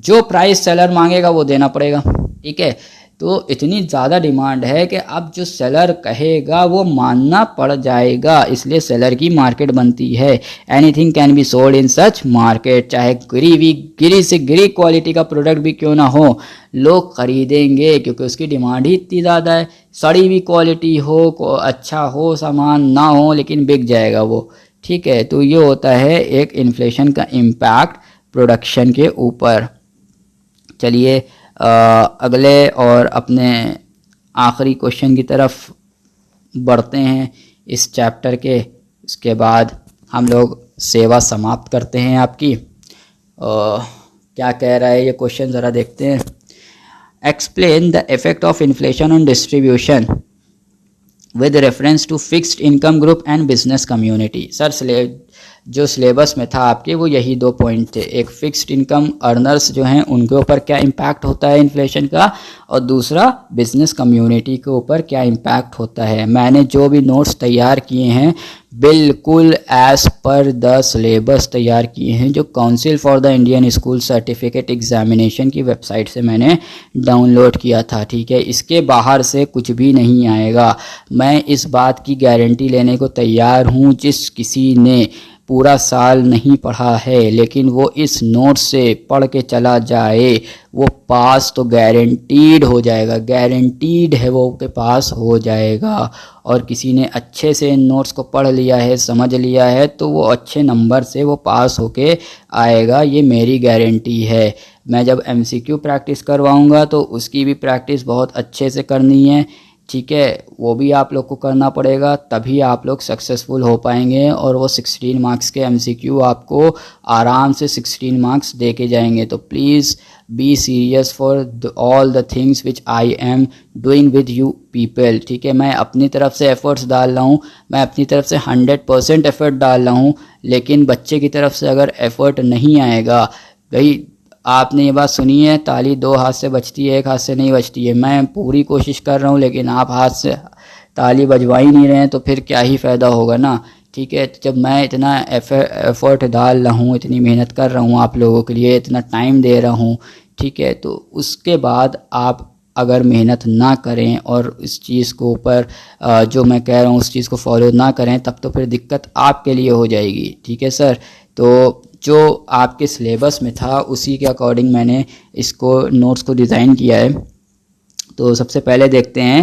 जो प्राइस सेलर मांगेगा वो देना पड़ेगा, ठीक है। तो इतनी ज़्यादा डिमांड है कि अब जो सेलर कहेगा वो मानना पड़ जाएगा, इसलिए सेलर की मार्केट बनती है। Anything can be sold in such market, चाहे गिरी से गिरी क्वालिटी का प्रोडक्ट भी क्यों ना हो, लोग खरीदेंगे क्योंकि उसकी डिमांड ही इतनी ज़्यादा है। सड़ी हुई क्वालिटी हो, अच्छा हो सामान ना हो, लेकिन बिक जाएगा वो, ठीक है। तो ये होता है एक इन्फ्लेशन का इम्पैक्ट प्रोडक्शन के ऊपर। चलिए अगले और अपने आखिरी क्वेश्चन की तरफ बढ़ते हैं इस चैप्टर के। उसके बाद हम लोग सेवा समाप्त करते हैं आपकी। क्या कह रहा है ये क्वेश्चन, ज़रा देखते हैं। Explain the effect of inflation on distribution with reference to fixed income group and business community. Sir जो सिलेबस में था आपके वो यही 2 पॉइंट थे, एक फिक्स्ड इनकम अर्नर्स जो हैं उनके ऊपर क्या इम्पैक्ट होता है इन्फ्लेशन का, और दूसरा बिजनेस कम्युनिटी के ऊपर क्या इम्पैक्ट होता है। मैंने जो भी नोट्स तैयार किए हैं बिल्कुल एज पर द सिलेबस तैयार किए हैं, जो council for the Indian school certificate examination की वेबसाइट से मैंने डाउनलोड किया था, ठीक है। इसके बाहर से कुछ भी नहीं आएगा। मैं इस बात की गारंटी लेने को तैयार हूँ, जिस किसी ने पूरा साल नहीं पढ़ा है लेकिन वो इस नोट से पढ़ के चला जाए, वो पास तो गारंटीड हो जाएगा, गारंटीड है वो के पास हो जाएगा। और किसी ने अच्छे से इन नोट्स को पढ़ लिया है, समझ लिया है, तो वो अच्छे नंबर से वो पास होके आएगा, ये मेरी गारंटी है। मैं जब MCQ प्रैक्टिस करवाऊँगा तो उसकी भी प्रैक्टिस बहुत अच्छे से करनी है, ठीक है, वो भी आप लोग को करना पड़ेगा, तभी आप लोग सक्सेसफुल हो पाएंगे। और वो 16 मार्क्स के MCQ आपको आराम से 16 मार्क्स दे के जाएंगे। तो please be serious for all the things which I am doing with you people, ठीक है। मैं अपनी तरफ से एफ़र्ट्स डाल रहा हूँ, मैं अपनी तरफ से 100% एफ़र्ट डाल रहा हूँ, लेकिन बच्चे की तरफ से अगर एफ़र्ट नहीं आएगा, भाई आपने ये बात सुनी है, ताली 2 हाथ से बजती है, 1 हाथ से नहीं बजती है। मैं पूरी कोशिश कर रहा हूँ लेकिन आप हाथ से ताली बजवा ही नहीं रहे हैं, तो फिर क्या ही फ़ायदा होगा ना, ठीक है। जब मैं इतना एफर्ट डाल रहा हूँ, इतनी मेहनत कर रहा हूँ आप लोगों के लिए, इतना टाइम दे रहा हूँ, ठीक है, तो उसके बाद आप अगर मेहनत ना करें और इस चीज़ को ऊपर जो मैं कह रहा हूँ उस चीज़ को फॉलो ना करें, तब तो फिर दिक्कत आपके लिए हो जाएगी, ठीक है सर। तो जो आपके सिलेबस में था उसी के अकॉर्डिंग मैंने इसको नोट्स को डिज़ाइन किया है। तो सबसे पहले देखते हैं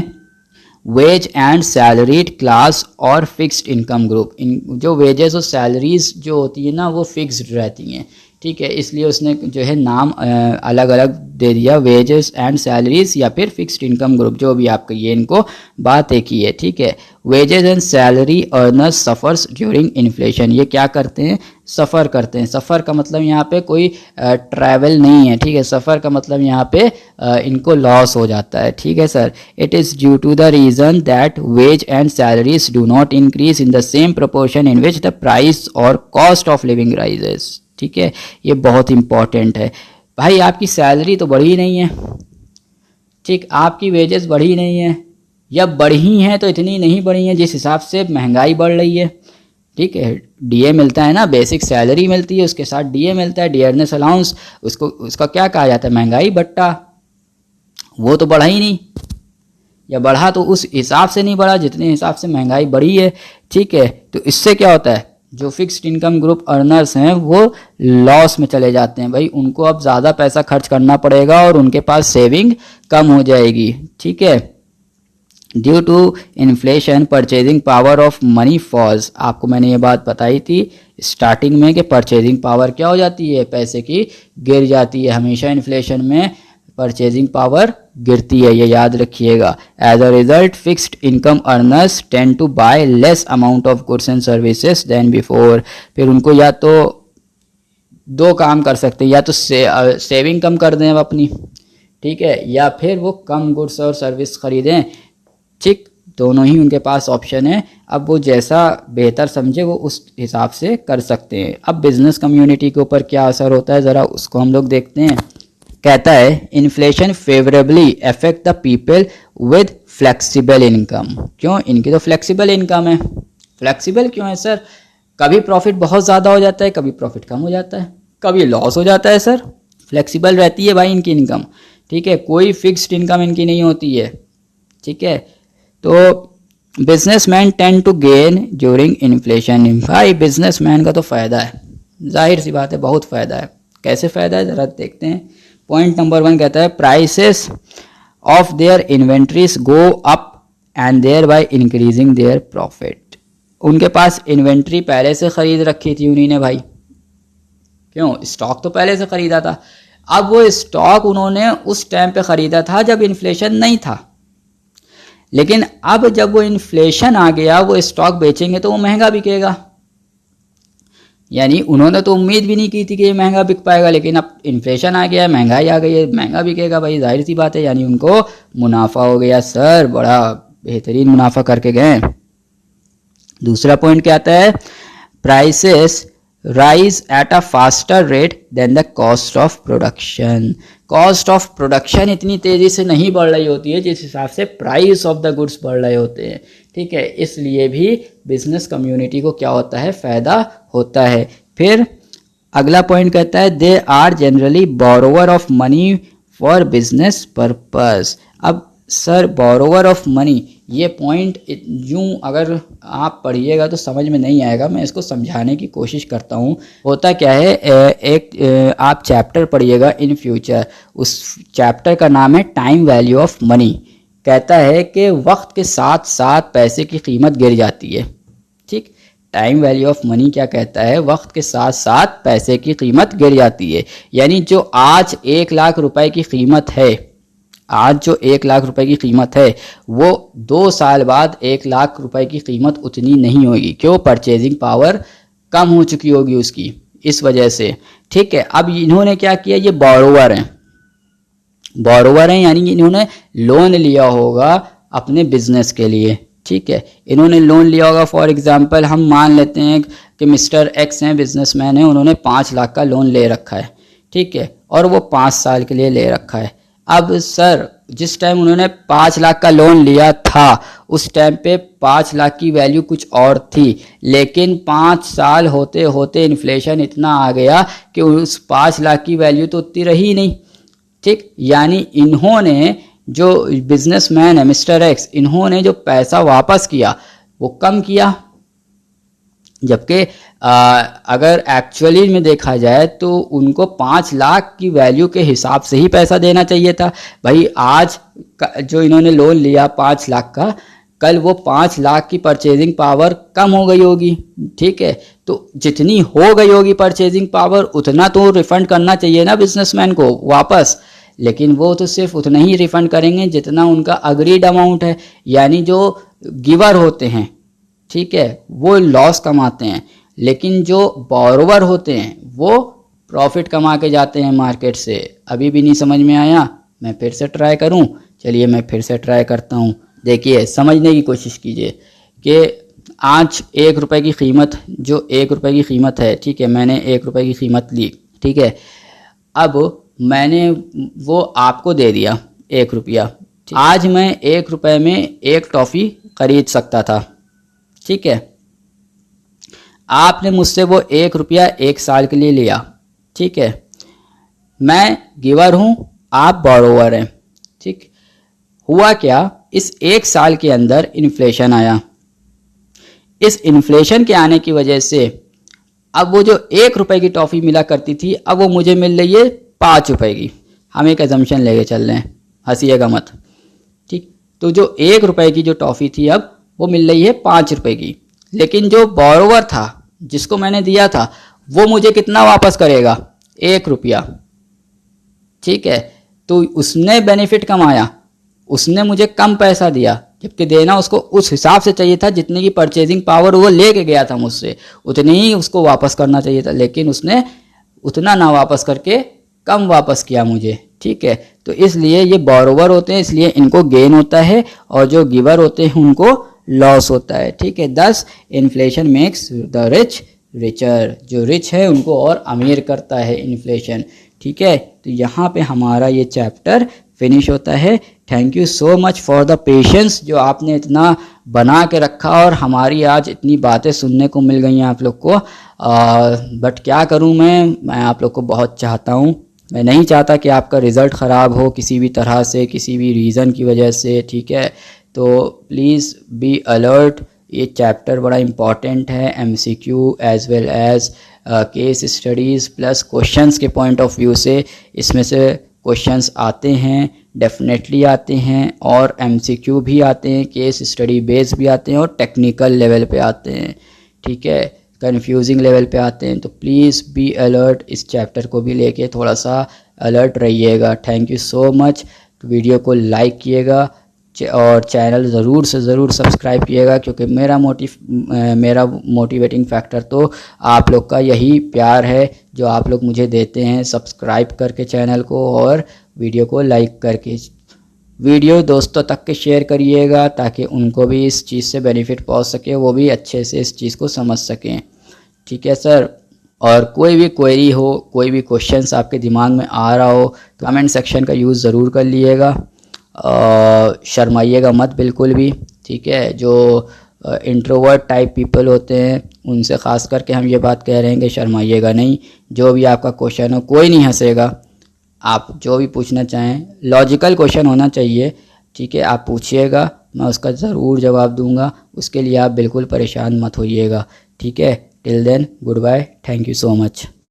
वेज एंड सैलरीड क्लास और फिक्स्ड इनकम ग्रुप। इन जो वेजेस और सैलरीज जो होती है ना वो फिक्स्ड रहती हैं, ठीक है, इसलिए उसने जो है नाम अलग अलग दे दिया, वेजेस एंड सैलरीज या फिर फिक्स्ड इनकम ग्रुप, जो भी आपका ये इनको बात एक ही है, ठीक है। Wages and salary earners suffers during inflation, ये क्या करते हैं? सफ़र करते हैं। सफ़र का मतलब यहाँ पे कोई ट्रैवल नहीं है, ठीक है, सफ़र का मतलब यहाँ पे इनको लॉस हो जाता है, ठीक है sir. It is due to the reason that wages and salaries do not increase in the same proportion in which the price और कॉस्ट ऑफ लिविंग राइजेस, ठीक है, ये बहुत इंपॉर्टेंट है। भाई आपकी सैलरी तो बढ़ी नहीं है, ठीक, आपकी वेजेस बढ़ी नहीं है, या बढ़ी हैं तो इतनी नहीं बढ़ी हैं जिस हिसाब से महंगाई बढ़ रही है, ठीक है। डीए मिलता है ना, बेसिक सैलरी मिलती है, उसके साथ डीए मिलता है, डियरनेस अलाउंस, उसका क्या कहा जाता है? महंगाई भत्ता। वो तो बढ़ा ही नहीं, या बढ़ा तो उस हिसाब से नहीं बढ़ा जितने हिसाब से महंगाई बढ़ी है, ठीक है। तो इससे क्या होता है, जो फिक्स्ड इनकम ग्रुप अर्नर्स हैं वो लॉस में चले जाते हैं, भाई उनको अब ज़्यादा पैसा खर्च करना पड़ेगा और उनके पास सेविंग कम हो जाएगी, ठीक है। Due to inflation purchasing power of money falls, आपको मैंने ये बात बताई थी स्टार्टिंग में कि परचेजिंग पावर क्या हो जाती है, पैसे की गिर जाती है। हमेशा इन्फ्लेशन में परचेजिंग पावर गिरती है, ये याद रखिएगा। As a result fixed income earners tend to buy less amount of goods and services than before, फिर उनको या तो 2 काम कर सकते हैं, या तो सेविंग कम कर दें अपनी, ठीक है, या फिर वो कम गुड्स और सर्विस खरीदें, ठीक। दोनों ही उनके पास ऑप्शन है। अब वो जैसा बेहतर समझे वो उस हिसाब से कर सकते हैं। अब बिजनेस कम्युनिटी के ऊपर क्या असर होता है ज़रा उसको हम लोग देखते हैं। कहता है inflation favourably affect the people with flexible income. क्यों? इनकी तो फ्लेक्सिबल इनकम है। फ्लेक्सिबल क्यों है सर? कभी प्रॉफिट बहुत ज़्यादा हो जाता है, कभी प्रॉफिट कम हो जाता है, कभी लॉस हो जाता है सर। फ्लेक्सिबल रहती है भाई इनकी इनकम, ठीक है, कोई फिक्स्ड इनकम इनकी नहीं होती है, ठीक है। तो businessman tend to gain during inflation. भाई बिजनेसमैन का तो फ़ायदा है, जाहिर सी बात है, बहुत फ़ायदा है। कैसे फ़ायदा है ज़रा देखते हैं। पॉइंट नंबर 1 कहता है prices of their inventories go up and thereby increasing their profit. उनके पास इन्वेंट्री पहले से ख़रीद रखी थी उन्हीं ने भाई, क्यों? स्टॉक तो पहले से ख़रीदा था। अब वो स्टॉक उन्होंने उस टाइम पे ख़रीदा था जब इन्फ्लेशन नहीं था, लेकिन अब जब वो इन्फ्लेशन आ गया वो स्टॉक बेचेंगे तो वो महंगा बिकेगा। यानी उन्होंने तो उम्मीद भी नहीं की थी कि ये महंगा बिक पाएगा, लेकिन अब इन्फ्लेशन आ गया, महंगाई आ गई है, महंगा बिकेगा भाई, जाहिर सी बात है। यानी उनको मुनाफा हो गया सर, बड़ा बेहतरीन मुनाफा करके गए। दूसरा पॉइंट क्या आता है? Prices rise at a faster rate than the cost of production. Cost of production इतनी तेज़ी से नहीं बढ़ रही होती है जिस हिसाब से प्राइस ऑफ द गुड्स बढ़ रहे होते हैं, ठीक है। इसलिए भी बिजनेस कम्युनिटी को क्या होता है? फ़ायदा होता है। फिर अगला पॉइंट कहता है they are generally borrower of money for business purpose. अब सर बोरोवर ऑफ मनी, ये पॉइंट यूँ अगर आप पढ़िएगा तो समझ में नहीं आएगा, मैं इसको समझाने की कोशिश करता हूँ। होता क्या है, एक आप चैप्टर पढ़िएगा इन फ्यूचर, उस चैप्टर का नाम है टाइम वैल्यू ऑफ मनी। कहता है कि वक्त के साथ साथ पैसे की कीमत गिर जाती है, ठीक। टाइम वैल्यू ऑफ मनी क्या कहता है? वक्त के साथ साथ पैसे की कीमत गिर जाती है। यानी जो आज 1 लाख रुपए की कीमत है, आज जो 1 लाख रुपए की कीमत है वो 2 साल बाद 1 लाख रुपए की कीमत उतनी नहीं होगी। क्यों? परचेजिंग पावर कम हो चुकी होगी उसकी, इस वजह से, ठीक है। अब इन्होंने क्या किया? ये बोरोवर हैं, बोरोवर हैं यानी इन्होंने लोन लिया होगा अपने बिजनेस के लिए, ठीक है। इन्होंने लोन लिया होगा, फॉर एग्जांपल हम मान लेते हैं कि मिस्टर एक्स हैं, बिजनेसमैन हैं, उन्होंने 5 लाख का लोन ले रखा है, ठीक है, और वो 5 साल के लिए ले रखा है। अब सर जिस टाइम उन्होंने 5 लाख का लोन लिया था उस टाइम पे 5 लाख की वैल्यू कुछ और थी, लेकिन 5 साल होते होते इन्फ्लेशन इतना आ गया कि उस 5 लाख की वैल्यू तो उतनी रही नहीं, ठीक। यानी इन्होंने जो बिजनेसमैन है मिस्टर एक्स, इन्होंने जो पैसा वापस किया वो कम किया, जबकि अगर एक्चुअली में देखा जाए तो उनको 5 लाख की वैल्यू के हिसाब से ही पैसा देना चाहिए था भाई। आज जो इन्होंने लोन लिया 5 लाख का, कल वो 5 लाख की परचेजिंग पावर कम हो गई होगी, ठीक है। तो जितनी हो गई होगी परचेजिंग पावर उतना तो रिफंड करना चाहिए ना बिजनेसमैन को वापस, लेकिन वो तो सिर्फ उतना ही रिफंड करेंगे जितना उनका अग्रीड अमाउंट है। यानी जो गिवर होते हैं, ठीक है, वो लॉस कमाते हैं, लेकिन जो बोरोवर होते हैं वो प्रॉफिट कमा के जाते हैं मार्केट से। अभी भी नहीं समझ में आया? मैं फिर से ट्राई करूं? चलिए मैं फिर से ट्राई करता हूं। देखिए समझने की कोशिश कीजिए कि आज 1 रुपए की कीमत, जो 1 रुपए की कीमत है, ठीक है, मैंने 1 रुपए की कीमत ली, ठीक है। अब मैंने वो आपको दे दिया 1 रुपया। आज मैं 1 रुपए में 1 टॉफ़ी खरीद सकता था, ठीक है। आपने मुझसे वो 1 रुपया 1 साल के लिए लिया, ठीक है। मैं गिवर हूं, आप बोरोवर हैं, ठीक। हुआ क्या? इस 1 साल के अंदर इन्फ्लेशन आया। इस इन्फ्लेशन के आने की वजह से अब वो जो 1 रुपए की टॉफ़ी मिला करती थी अब वो मुझे मिल रही है 5 रुपए की। हम एक एजम्पशन लेके चल रहे हैं, हंसीएगा मत, ठीक। तो जो 1 रुपए की जो टॉफ़ी थी अब वो मिल रही है 5 रुपए की, लेकिन जो बोरोवर था जिसको मैंने दिया था वो मुझे कितना वापस करेगा? 1 रुपया, ठीक है। तो उसने बेनिफिट कमाया, उसने मुझे कम पैसा दिया, जबकि देना उसको उस हिसाब से चाहिए था जितने की परचेजिंग पावर वो लेके गया था मुझसे, उतने ही उसको वापस करना चाहिए था, लेकिन उसने उतना ना वापस करके कम वापस किया मुझे, ठीक है। तो इसलिए ये बोरोवर होते हैं, इसलिए इनको गेन होता है, और जो गिवर होते हैं उनको लॉस होता है, ठीक है। Thus inflation makes the rich richer, जो रिच है उनको और अमीर करता है इन्फ्लेशन, ठीक है। तो यहाँ पे हमारा ये चैप्टर फिनिश होता है। Thank you so much for the patience, जो आपने इतना बना के रखा और हमारी आज इतनी बातें सुनने को मिल गई हैं आप लोग को। बट क्या करूँ मैं आप लोग को बहुत चाहता हूँ, मैं नहीं चाहता कि आपका रिज़ल्ट ख़राब हो किसी भी तरह से, किसी भी रीज़न की वजह से, ठीक है। तो प्लीज़ बी अलर्ट, ये चैप्टर बड़ा इम्पॉर्टेंट है, MCQ as well as case studies plus questions के पॉइंट ऑफ व्यू से इसमें से क्वेश्चंस आते हैं, डेफिनेटली आते हैं, और एमसीक्यू भी आते हैं, केस स्टडी बेस भी आते हैं, और टेक्निकल लेवल पे आते हैं, ठीक है, कंफ्यूजिंग लेवल पे आते हैं। तो प्लीज़ बी अलर्ट, इस चैप्टर को भी लेके थोड़ा सा अलर्ट रहिएगा। Thank you so much. तो वीडियो को लाइक कीजिएगा और चैनल ज़रूर से ज़रूर सब्सक्राइब कीजिएगा, क्योंकि मेरा मोटिवेटिंग फैक्टर तो आप लोग का यही प्यार है जो आप लोग मुझे देते हैं, सब्सक्राइब करके चैनल को और वीडियो को लाइक करके। वीडियो दोस्तों तक के शेयर करिएगा ताकि उनको भी इस चीज़ से बेनिफिट पहुंच सके, वो भी अच्छे से इस चीज़ को समझ सकें, ठीक है सर। और कोई भी क्वेरी हो, कोई भी क्वेश्चंस आपके दिमाग में आ रहा हो, तो कमेंट सेक्शन का यूज़ ज़रूर कर लिएगा, शर्माइएगा मत बिल्कुल भी, ठीक है। जो इंट्रोवर्ट टाइप पीपल होते हैं उनसे ख़ास करके हम ये बात कह रहे हैं कि शर्माइएगा नहीं। जो भी आपका क्वेश्चन हो, कोई नहीं हंसेगा, आप जो भी पूछना चाहें लॉजिकल क्वेश्चन होना चाहिए, ठीक है, आप पूछिएगा, मैं उसका ज़रूर जवाब दूंगा, उसके लिए आप बिल्कुल परेशान मत होइएगा, ठीक है। Till then goodbye, thank you so much.